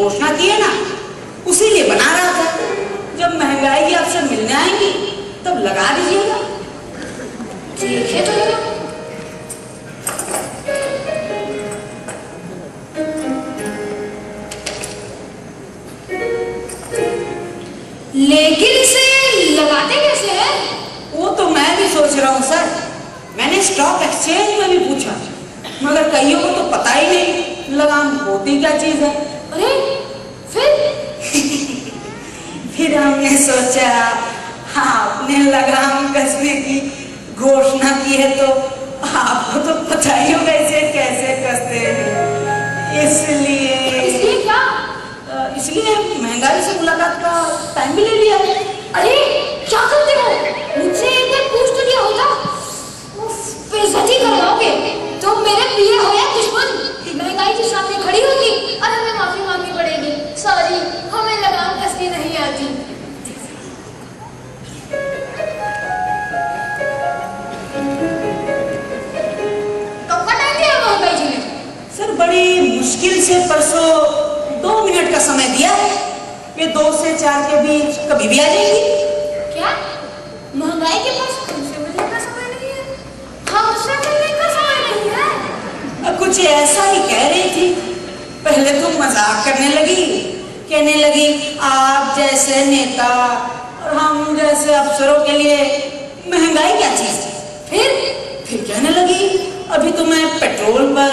घोषणा की है ना, उसी लिए बना रहा था। जब महंगाई की आपसे मिलने आएंगी तब लगा दीजिएगा। देखे तो लेकिन इसे लगाते कैसे हैं? वो तो मैं भी सोच रहा हूँ सर। मैंने स्टॉक एक्सचेंज में भी पूछा, मगर कईयों को तो पता ही नहीं लगाम होती क्या चीज है। अरे फिर फिर हमने सोचा आपने लगाम कसने की घोषणा की है तो आपको तो पता ही होगा इसे कैसे कसते हैं। इसलिए क्या? इसलिए महंगाई से मुलाकात का टाइम भी ले लिया। अरे क्या करते हो? मुझसे एक बार पूछ तो लिया होता। बेइज्जती करवाओगे तो मेरे प्रिय हो या दुश्मन, महंगाई के सामने खड़ी होगी और हमें माफी मांगनी पड़ेगी। सॉरी, हमें लगाम कसनी नहीं आती। कब का टाइम दिया महंगाई जी ने? सर बड़ी मुश्किल से परसों 2 मिनट का समय दिया है। ये 2 से 4 के बीच कभी भी आ जाएंगी। क्या? महंगाई के पास हमसे मिलने का समय नहीं है? हमसे मिलने का समय नहीं है? कुछ ऐसा ही कह रही थी। पहले तो मजाक करने लगी, कहने लगी आप जैसे नेता और हम जैसे अफसरों के लिए महंगाई क्या चीज है। फिर कहने लगी अभी तो मैं पेट्रोल पर,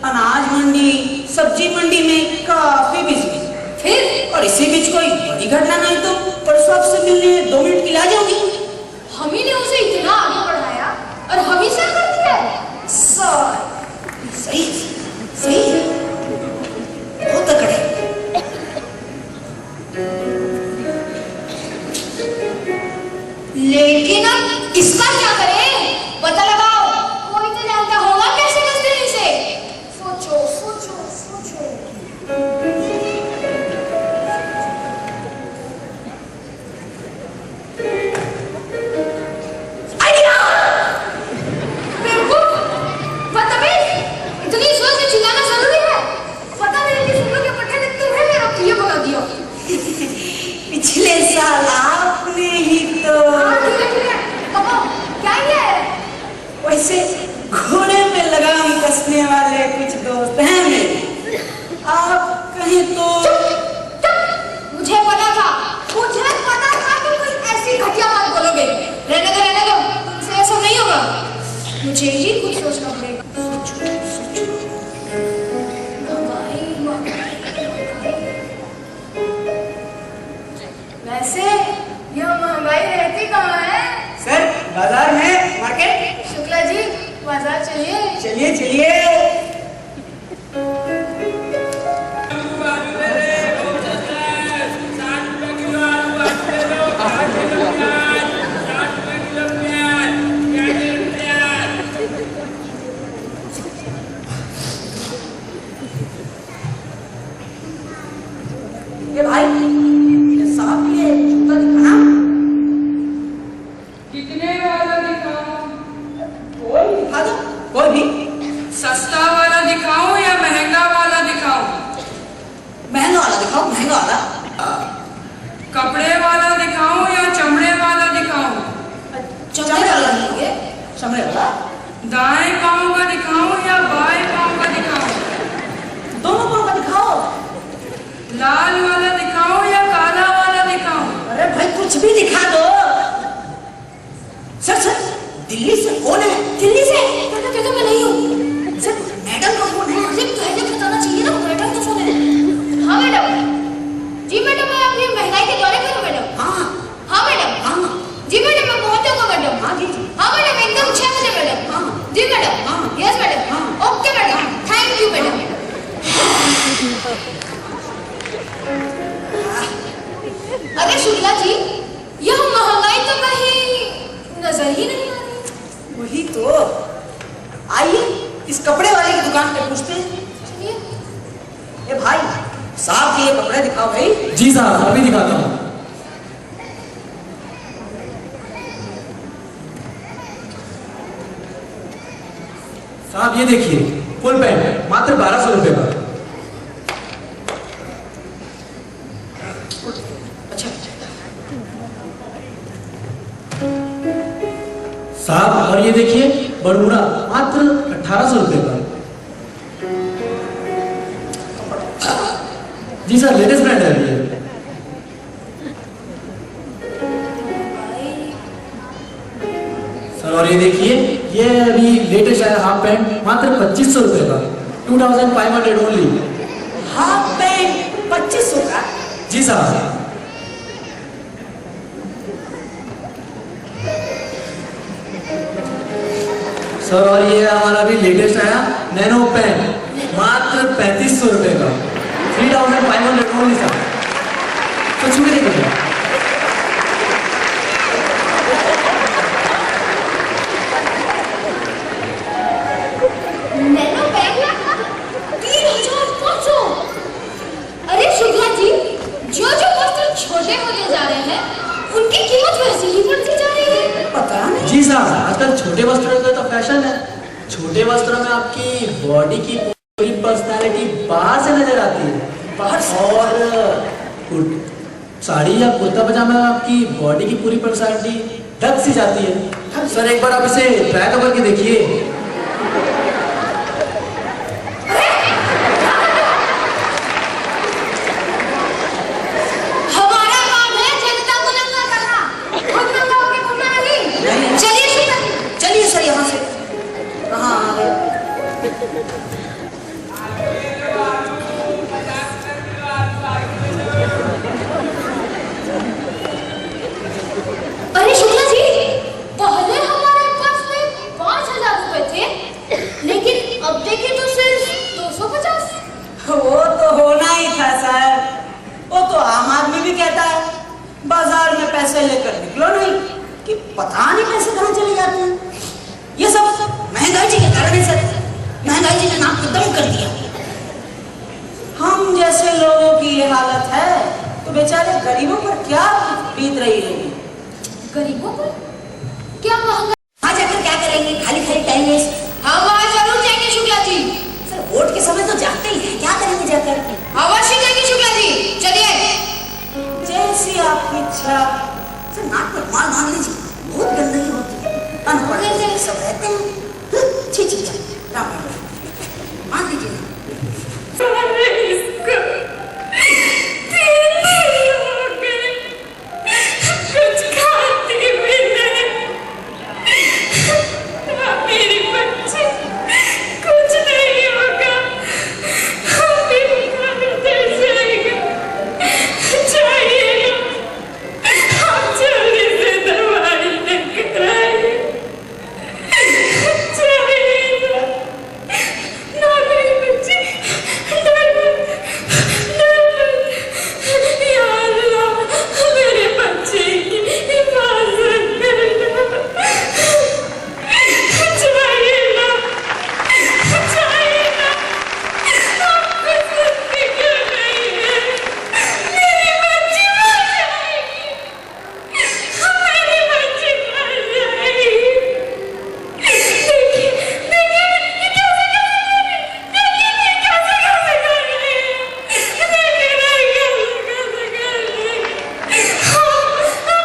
अनाज मंडी, सब्जी मंडी में काफी बिजी। फिर और इसी बीच कोई बड़ी घटना नहीं तो परसों आपसे मिलने 2 मिनट की ला जाऊंगी। हम ही ने उसे इतना आगे बढ़ाया और हम ही से कर दिया। सही सही बहुत तगड़े। लेकिन अब इसका क्या करें? पता लगाओ, कोई तो जानता होगा कैसे कसते हैं इसे। सोचो सोचो सोचो। आइडिया! बेवकूफ, बदतमीज, इतनी जोर से चिल्लाना जरूरी है? पता नहीं किस उम्र के पट्टे ने तुम्हें मेरा प्रिय बना दिया। पिछले साल आपने ही तो। ठीक है, कहो क्या ये है? वैसे घोड़े में लगाम कसने वाले कुछ दोस्त हैं मेरे, आप कहें तो। मुझे पता था तुम कुछ ऐसी घटिया बात बोलोगे। रहने दो, तुमसे ऐसा नहीं होगा। मुझे ही कुछ सोचना पड़ेगा। वैसे यह महंगाई रहती कहाँ है? सर बाजार में, मार्केट। शुक्ला जी बाजार चलिए। चलिए चलिए। ये भाई, ये साहब ये जूता दिखाना। कितने वाला दिखाऊं? कोई दिखा दो, कोई भी। सस्ता वाला दिखाऊं या महंगा वाला दिखाऊं? महंगा वाला दिखाओ, महंगा वाला। कपड़े वाला दिखाऊं या चमड़े वाला दिखाऊं? चमड़े वाला दिखाओगे? चमड़े वाला। दाएं पांव का दिखाऊं या बाएं पांव का दिखाऊं? दोनों पाँव का दिखाओ। लाल वाला दिखाऊं या काला वाला दिखाऊं? अरे भाई कुछ भी दिखा दो। सर दिल्ली से कौन है? दिल्ली से? कहता मैं नहीं हूँ। सर मैडम का फोन है। मुझे तो है बताना चाहिए ना, मैडम का फोन है। हाँ मैडम। जी मैडम, मैं अभी महंगाई के दौरे पर हूँ मैडम। हाँ मैडम। हाँ जी मैडम, मैं पहुँचूंगा मैडम। हाँ जी। हाँ मैडम, एकदम 6 बजे मैडम। हाँ जी मैडम। हाँ यस मैडम। हाँ okay madam, thank you madam. अरे शुक्ला जी, यह महंगाई तो कहीं नजर ही नहीं आ रही। वही तो। आइए इस कपड़े वाले की दुकान पे पूछते हैं। चलिए। ए भाई, साहब के ये कपड़े दिखाओ भाई। जी साहब, अभी दिखाता हूँ। साहब ये देखिए, फुल पैंट मात्र 1200 रुपए का। साहब और ये देखिए बरमूडा मात्र 1800 रुपए का। जी सर लेटेस्ट ब्रांड है अभी ये। सर और ये देखिए ये अभी लेटेस्ट आया हाफ पैंट मात्र 2500 रुपए का, 2500 ओनली। हाफ पैंट 2500 का? जी साहब। सर और ये हमारा अभी लेटेस्ट आया नैनो पैंट मात्र 3500 रुपए का, 3500 ओनली सर। तो छुपे देखिए नैनो बैग 3500। अरे शुक्ला जी, जो जो वस्त्र छोटे होते जा रहे हैं उनकी कीमत वैसे ही बढ़ती जा रही है। पता नहीं। जी साहब आजकल छोटे वस्त्रों का तो फैशन है। छोटे वस्त्रों में आपकी बॉडी की पूरी पर्सनालिटी बाहर से नजर आती है। बाहर से? और साड़ी या कुर्ता पजामा में आपकी बॉडी की पूरी पर्सनालिटी ढक सी जाती है। सर एक बार आप इसे ट्राई करके देखिए। हमारा काम है जनता को नंगा करना, खुद नंगा होके घूमना नहीं। चलिए शुक्ला जी। चलिए सर यहाँ से। कहाँ आ गए? अरे शुक्ला जी, पहले हमारे पास में 5000 रुपए थे, लेकिन अब देखे तो सिर्फ 250। वो तो होना ही था सर। वो तो आम आदमी भी कहता है बाजार में पैसे लेकर निकलो नहीं कि पता नहीं पैसे कहाँ चले जाते हैं। ये सब महंगाई जी के कारण है सर। महंगाई जी ने नाम को दम कर दिया। हम जैसे लोगों की ये हालत है तो बेचारे गरीबों पर क्या बीत रही होगी। गरीबों को क्या महंगा? वहाँ जाकर क्या करेंगे? खाली खाली टाइम वेस्ट। हम वहाँ जरूर जाएंगे शुक्ला जी। सर वोट के समय तो जाते ही हैं, क्या करेंगे जाकर? अवश्य जाएंगे शुक्ला जी, चलिए। जैसी आपकी इच्छा। सर नाक पर माल मान लीजिए, बहुत गंदगी होती है। अनपढ़ लोग सब रहते हैं। छी छी छी, राम राम। मान लीजिए ना। कुछ खाती भी नहीं। मेरी बच्ची कुछ नहीं होगा। मेरे घर उतर जाएगा। चाहिए हम जल्दी से दवाई लेकर आए। चाहिए ना मेरी बच्ची या अल्लाह मेरे बच्चे की हिफाजत करना। चाहिए ना आपको सब फिक्र नहीं है। मेरी बच्ची मर जाएगी। मेरी बच्ची मर जाएगी। देखिए देखिए ये कैसे कर रही है। देखिए ये कैसे कर रही है। देखिए ये कैसे कर रही है। हम सब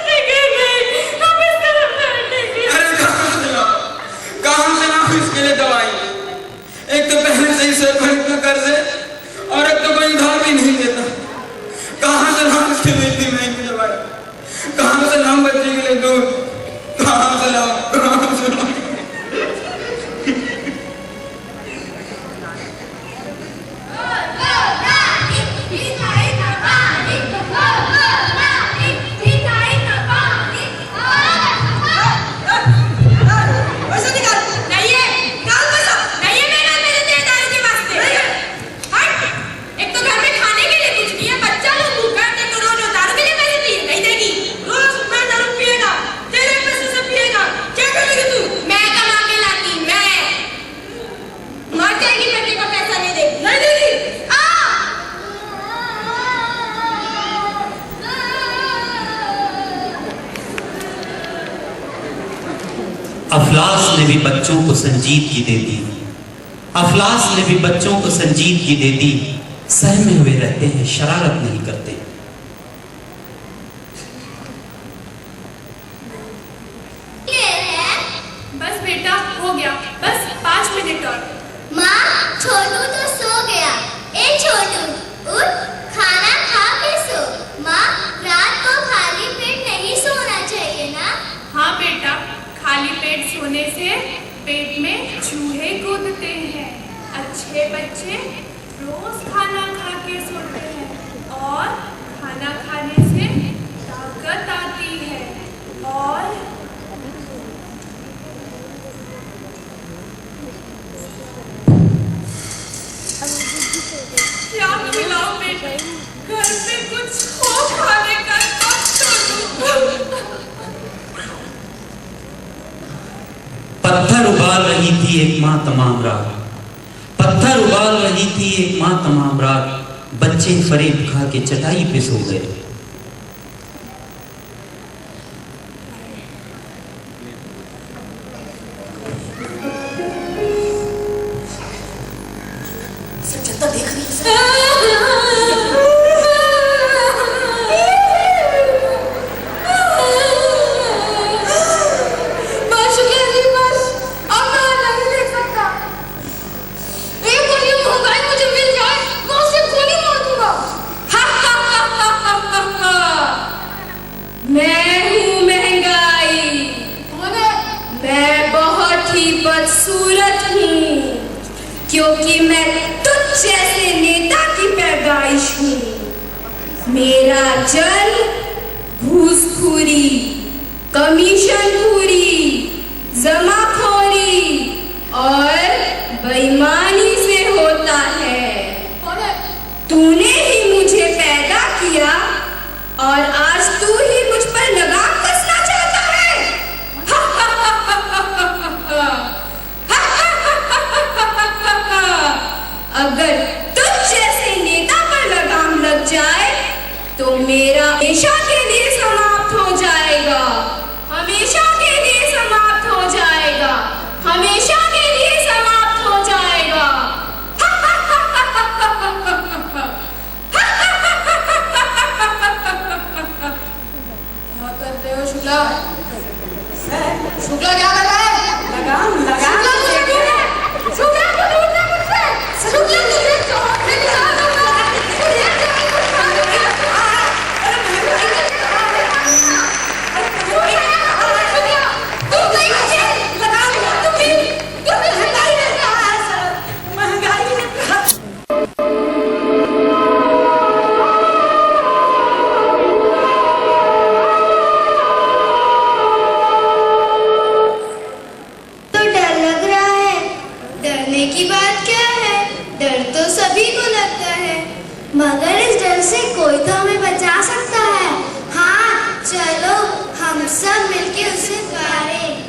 फिक्र नहीं। हम इस तरफ बैठे हैं। अरे कहाँ से लाऊं इसके लिए दवाई? एक तो पहले से ही सर पर इतना कर्ज है और एक तो कोई उधार भी नहीं देता। कहाँ से लाऊं इसके लिए इतनी महंगी दवाई? कहाँ से लाऊं बच्चे के लिए दूध? कहाँ से लाऊं? कहाँ से लाऊं? पैसा निकाल। नहीं है निकाल पैसा। नहीं है मेरा मेरे देदार के वास्ते। हट। एक तो घर में खाने के लिए कुछ नहीं है। बच्चा लोग भूखा है तो रोज दारू के लिए पैसे चाहिए। नहीं देगी। रोज मैं दारू पिएगा, तेरे पैसे से पिएगा। क्या करेगी तू? मैं कमा के लाती। मैं मर जाएगी बेटे का पैसा नहीं देगी। नहीं देगी। अफलास ने भी बच्चों को संजीदगी दे दी। अफलास ने भी बच्चों को संजीदगी दे दी। सहमे हुए रहते हैं, शरारत नहीं करते। ये हो गया, बस 5 मिनट और। माँ, छोटू तो सो गया। ए छोटू, उठ, खाना खा के सो। माँ, रात को खाली पेट नहीं सोना चाहिए ना। हाँ बेटा, खाली पेट सोने से पेट में चूहे कूदते हैं। अच्छे बच्चे रोज खाना खा के सोते हैं और खाना खाने से ताकत आती है। और क्या खिलाओ बेटा, घर पे कुछ हो खाने का तब तो। पत्थर उबाल रही थी एक माँ तमाम रात, पत्थर उबाल रही थी एक माँ तमाम रात, बच्चे फरेब खा के चटाई पे सो गए। सच्चा देख रही है बस शुक्रिया जी, बस अब मैं नहीं देख सकता। एक बार ये महंगाई मुझे मिल जाए, मैं उसे गोली मार दूंगा। मैं हूँ महंगाई। कौन है? मैं बहुत ही बदसूरत हूँ, क्योंकि मैं तुझ जैसे नेता की पैदाइश हूँ। मेरा जन्म घूसखोरी, कमीशनखोरी, जमाखोरी और बेईमानी से होता है। तूने ही मुझे पैदा किया और आज तू ही मुझ पर लगाम कसना चाहता है। अगर तुझ जैसे नेता पर लगाम लग जाए तो मेरा हमेशा के लिए समाप्त हो जाएगा, हमेशा के लिए समाप्त हो जाएगा, हमेशा के लिए समाप्त हो जाएगा। क्या कर रहे हो शुक्ला? शुक्ला क्या कर रहा है? लगाम लगाम शुक्ला को ढूंढना मुझसे। शुक्ला तुझे चौक में निकाल दूंगा। तो डर लग रहा है। डरने की बात क्या है? डर तो सभी को लगता है, मगर इस डर से कोई तो हमें बचा सकता है। हाँ, चलो हम सब मिलके उसे मारें।